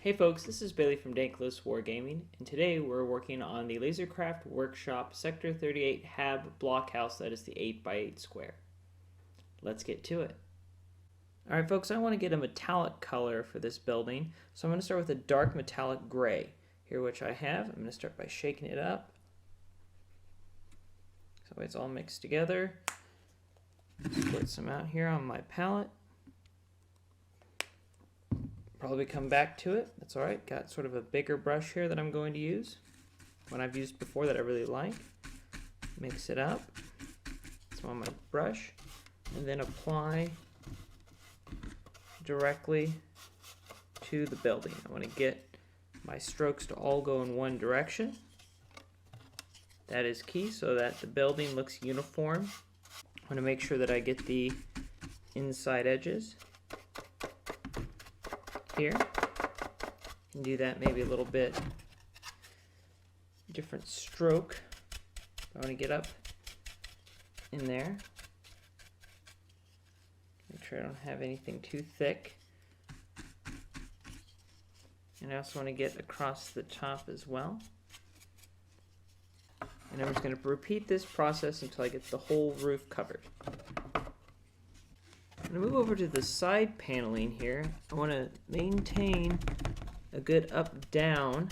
Hey folks, this is Bailey from Dankless Wargaming, and today we're working on the Lasercraft Workshop Sector 38 HAB blockhouse that is the 8x8 square. Let's get to it. Alright folks, I want to get a metallic color for this building, so I'm going to start with a dark metallic gray. Here which I have, I'm going to start by shaking it up. So it's all mixed together. Put some out here on my palette. Probably come back to it. That's alright. Got sort of a bigger brush here that I'm going to use. One I've used before that I really like. Mix it up. So on my brush. And then apply directly to the building. I want to get my strokes to all go in one direction. That is key so that the building looks uniform. I want to make sure that I get the inside edges here, and do that maybe a little bit different stroke. I want to get up in there, make sure I don't have anything too thick, and I also want to get across the top as well. And I'm just going to repeat this process until I get the whole roof covered. I'm going to move over to the side paneling here. I want to maintain a good up-down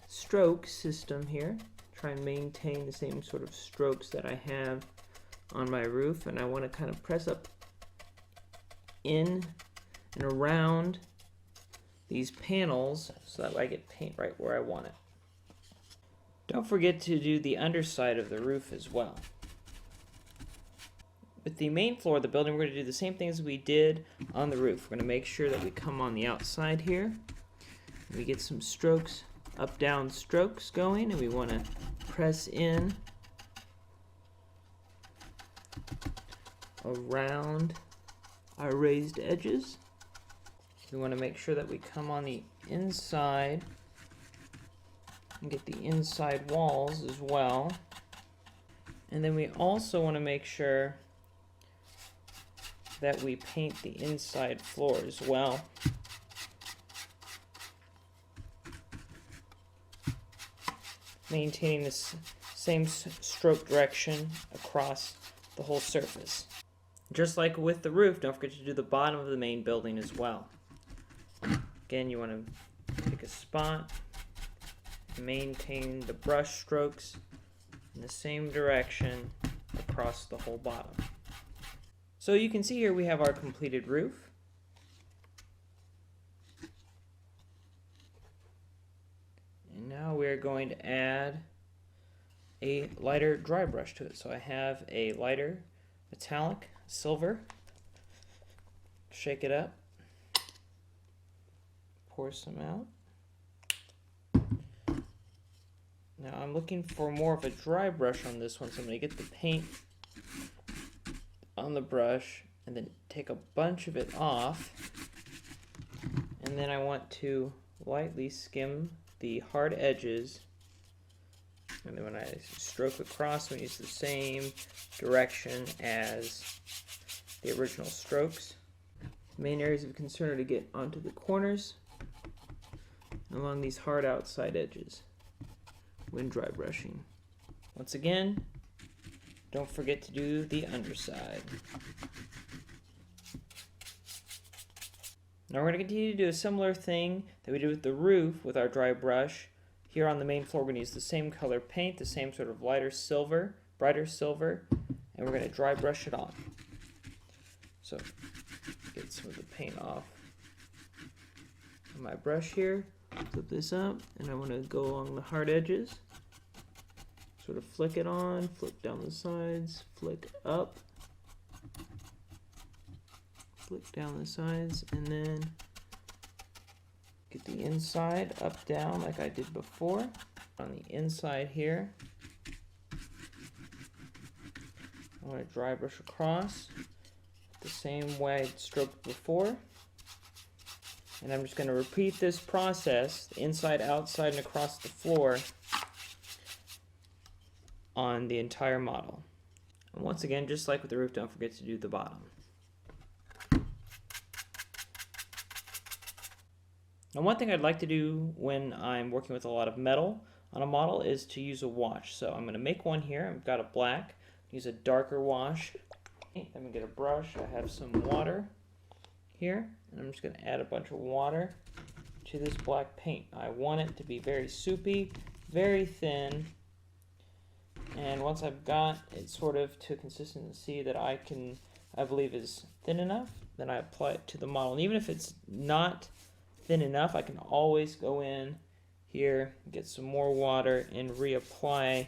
stroke system here. Try and maintain the same sort of strokes that I have on my roof, and I want to kind of press up in and around these panels so that I get paint right where I want it. Don't forget to do the underside of the roof as well. With the main floor of the building, we're going to do the same thing as we did on the roof. We're going to make sure that we come on the outside here. We get some strokes, up-down strokes going, and we want to press in around our raised edges. We want to make sure that we come on the inside and get the inside walls as well. And then we also want to make sure that we paint the inside floor as well. Maintaining this same stroke direction across the whole surface. Just like with the roof, don't forget to do the bottom of the main building as well. Again, you want to pick a spot, maintain the brush strokes in the same direction across the whole bottom. So you can see here we have our completed roof. And now we're going to add a lighter dry brush to it. So I have a lighter metallic silver. Shake it up. Pour some out. Now I'm looking for more of a dry brush on this one, so I'm going to get the paint on the brush and then take a bunch of it off, and then I want to lightly skim the hard edges, and then when I stroke across, I'm going to use the same direction as the original strokes. The main areas of concern are to get onto the corners along these hard outside edges when dry brushing. Once again, don't forget to do the underside. Now we're going to continue to do a similar thing that we did with the roof with our dry brush. Here on the main floor we're going to use the same color paint, the same sort of lighter silver, brighter silver, and we're going to dry brush it on. So get some of the paint off on my brush here, flip this up, and I want to go along the hard edges. Sort of flick it on, flick down the sides, flick up, flick down the sides, and then get the inside up, down like I did before. On the inside here, I want to dry brush across the same way I stroked before. And I'm just going to repeat this process, inside, outside, and across the floor on the entire model. And once again, just like with the roof, don't forget to do the bottom. Now, one thing I'd like to do when I'm working with a lot of metal on a model is to use a wash. So I'm going to make one here. I've got a black, use a darker wash. I'm going to get a brush. I have some water here, and I'm just going to add a bunch of water to this black paint. I want it to be very soupy, very thin, and once I've got it sort of to a consistency that I believe is thin enough, then I apply it to the model. And even if it's not thin enough, I can always go in here, get some more water, and reapply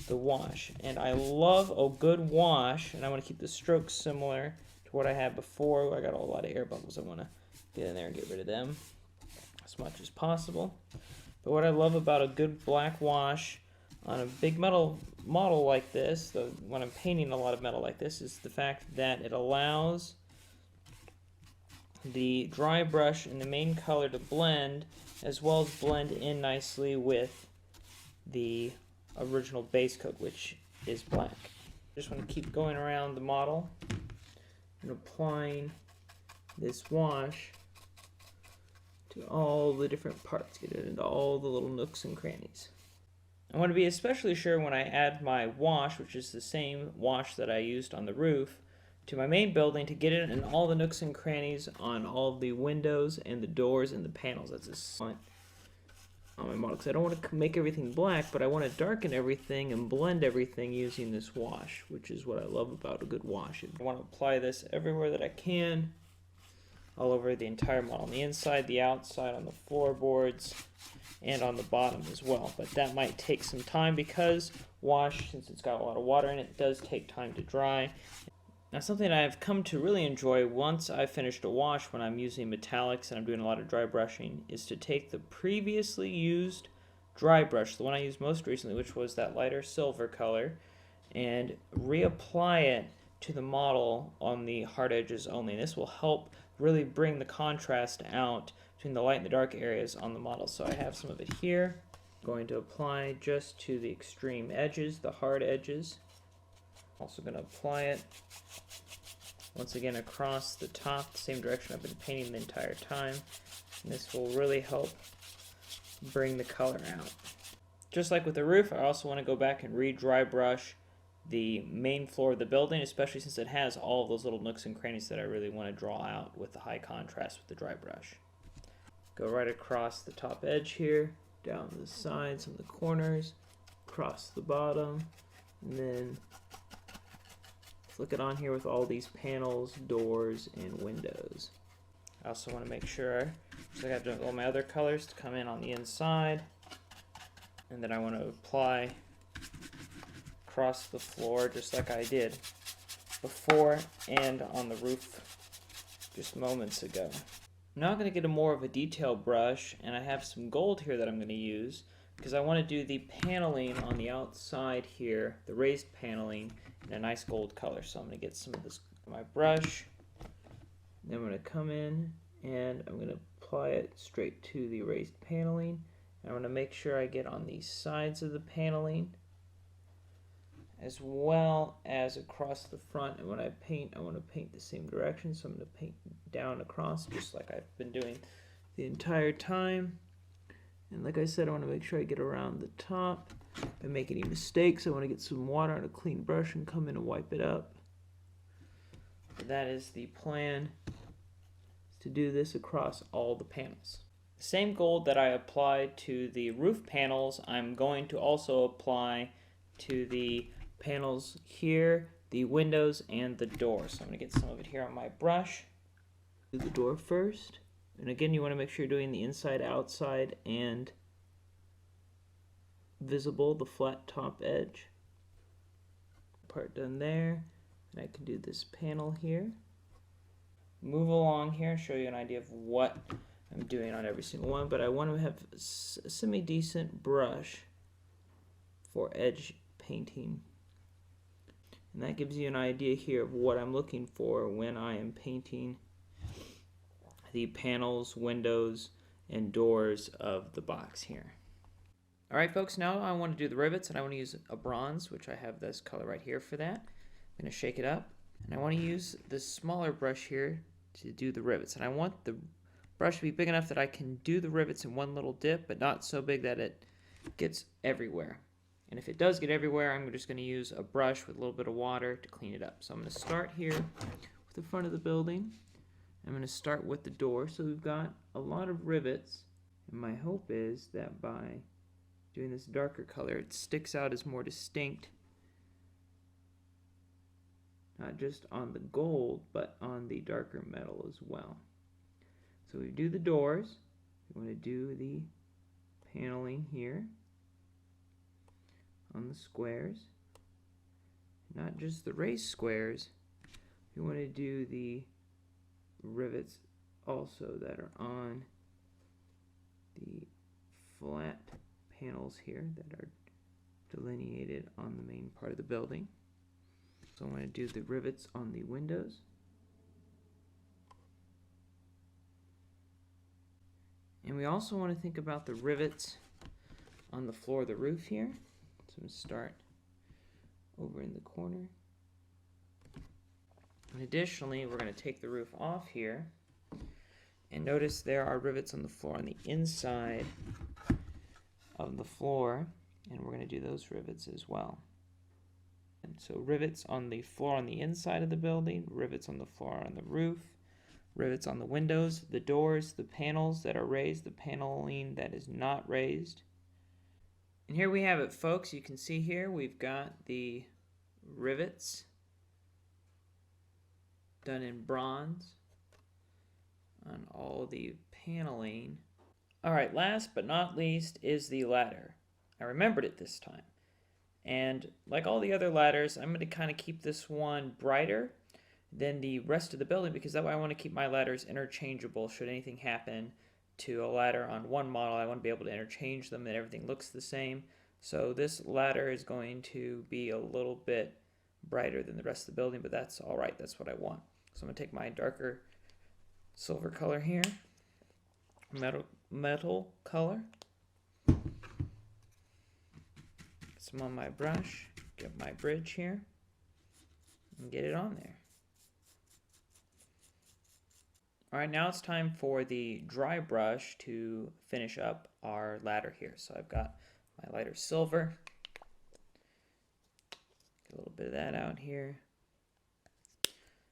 the wash. And I love a good wash, and I want to keep the strokes similar to what I had before. I got a lot of air bubbles. I want to get in there and get rid of them as much as possible. But what I love about a good black wash on a big metal model like this, when I'm painting a lot of metal like this, is the fact that it allows the dry brush and the main color to blend, as well as blend in nicely with the original base coat, which is black. Just want to keep going around the model and applying this wash to all the different parts, get it into all the little nooks and crannies. I want to be especially sure when I add my wash, which is the same wash that I used on the roof, to my main building, to get it in all the nooks and crannies on all the windows and the doors and the panels. That's a on my model, because I don't want to make everything black, but I want to darken everything and blend everything using this wash, which is what I love about a good wash. I want to apply this everywhere that I can, all over the entire model, on the inside, the outside, on the floorboards, and on the bottom as well. But that might take some time because wash, since it's got a lot of water in it, does take time to dry. Now, something I've come to really enjoy once I've finished a wash when I'm using metallics and I'm doing a lot of dry brushing is to take the previously used dry brush, the one I used most recently, which was that lighter silver color, and reapply it to the model on the hard edges only. And this will help really bring the contrast out between the light and the dark areas on the model. So I have some of it here. I'm going to apply just to the extreme edges, the hard edges. Also going to apply it once again across the top, the same direction I've been painting the entire time. And this will really help bring the color out. Just like with the roof, I also want to go back and re-dry brush the main floor of the building, especially since it has all of those little nooks and crannies that I really want to draw out with the high contrast with the dry brush. Go right across the top edge here, down the sides and the corners, across the bottom, and then flick it on here with all these panels, doors, and windows. I also want to make sure, just like I've done with all my other colors, to come in on the inside, and then I want to apply across the floor just like I did before and on the roof just moments ago. I'm now going to get a more of a detail brush, and I have some gold here that I'm going to use because I want to do the paneling on the outside here, the raised paneling, in a nice gold color. So I'm going to get some of this on my brush, then I'm going to come in and I'm going to apply it straight to the raised paneling. And I'm going to make sure I get on the sides of the paneling as well as across the front. And when I paint, I want to paint the same direction, so I'm going to paint down across just like I've been doing the entire time. And like I said, I want to make sure I get around the top. If I make any mistakes, I want to get some water on a clean brush and come in and wipe it up. That is the plan, to do this across all the panels. The same gold that I applied to the roof panels, I'm going to also apply to the panels here, the windows, and the door. So I'm going to get some of it here on my brush. Do the door first. And again, you want to make sure you're doing the inside, outside, and visible, the flat top edge. Part done there. And I can do this panel here. Move along here, show you an idea of what I'm doing on every single one, but I want to have a semi-decent brush for edge painting. And that gives you an idea here of what I'm looking for when I am painting the panels, windows, and doors of the box here. Alright folks, now I want to do the rivets, and I want to use a bronze, which I have this color right here for that. I'm going to shake it up, and I want to use this smaller brush here to do the rivets. And I want the Brush should be big enough that I can do the rivets in one little dip, but not so big that it gets everywhere. And if it does get everywhere, I'm just going to use a brush with a little bit of water to clean it up. So I'm going to start here with the front of the building. I'm going to start with the door. So we've got a lot of rivets, and my hope is that by doing this darker color, it sticks out as more distinct, not just on the gold, but on the darker metal as well. So we do the doors, we want to do the paneling here on the squares, not just the raised squares, we want to do the rivets also that are on the flat panels here that are delineated on the main part of the building. So I'm going to do the rivets on the windows. And we also want to think about the rivets on the floor of the roof here. So I'm going to start over in the corner. And additionally, we're going to take the roof off here. And notice there are rivets on the floor on the inside of the floor. And we're going to do those rivets as well. And so rivets on the floor on the inside of the building, rivets on the floor on the roof, rivets on the windows, the doors, the panels that are raised, the paneling that is not raised. And here we have it, folks. You can see here we've got the rivets done in bronze on all the paneling. Alright, last but not least is the ladder. I remembered it this time. And like all the other ladders, I'm going to kind of keep this one brighter than the rest of the building, because that way I want to keep my ladders interchangeable. Should anything happen to a ladder on one model, I want to be able to interchange them and everything looks the same. So this ladder is going to be a little bit brighter than the rest of the building, but that's alright, that's what I want. So I'm going to take my darker silver color here, metal color, some on my brush, get my bridge here, and get it on there. Alright, now it's time for the dry brush to finish up our ladder here. So I've got my lighter silver, get a little bit of that out here.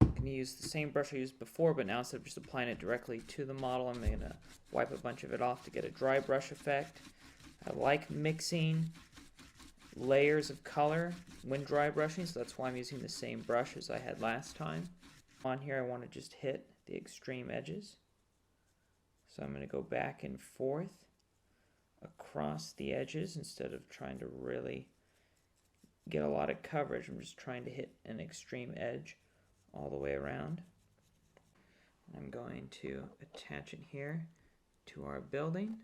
I'm going to use the same brush I used before, but now instead of just applying it directly to the model, I'm going to wipe a bunch of it off to get a dry brush effect. I like mixing layers of color when dry brushing, so that's why I'm using the same brush as I had last time. On here I want to just hit the extreme edges. So I'm going to go back and forth across the edges instead of trying to really get a lot of coverage. I'm just trying to hit an extreme edge all the way around. I'm going to attach it here to our building,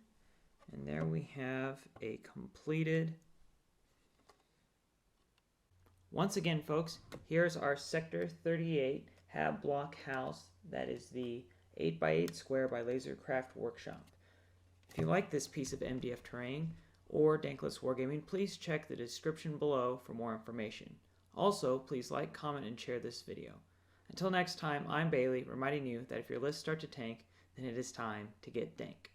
and there we have a completed. Once again, folks, here's our Sector 38 Hab Blockhouse. That is the 8x8 square by Lasercraft Workshop. If you like this piece of MDF terrain or Dankless Wargaming, please check the description below for more information. Also, please like, comment, and share this video. Until next time, I'm Bailey, reminding you that if your lists start to tank, then it is time to get dank.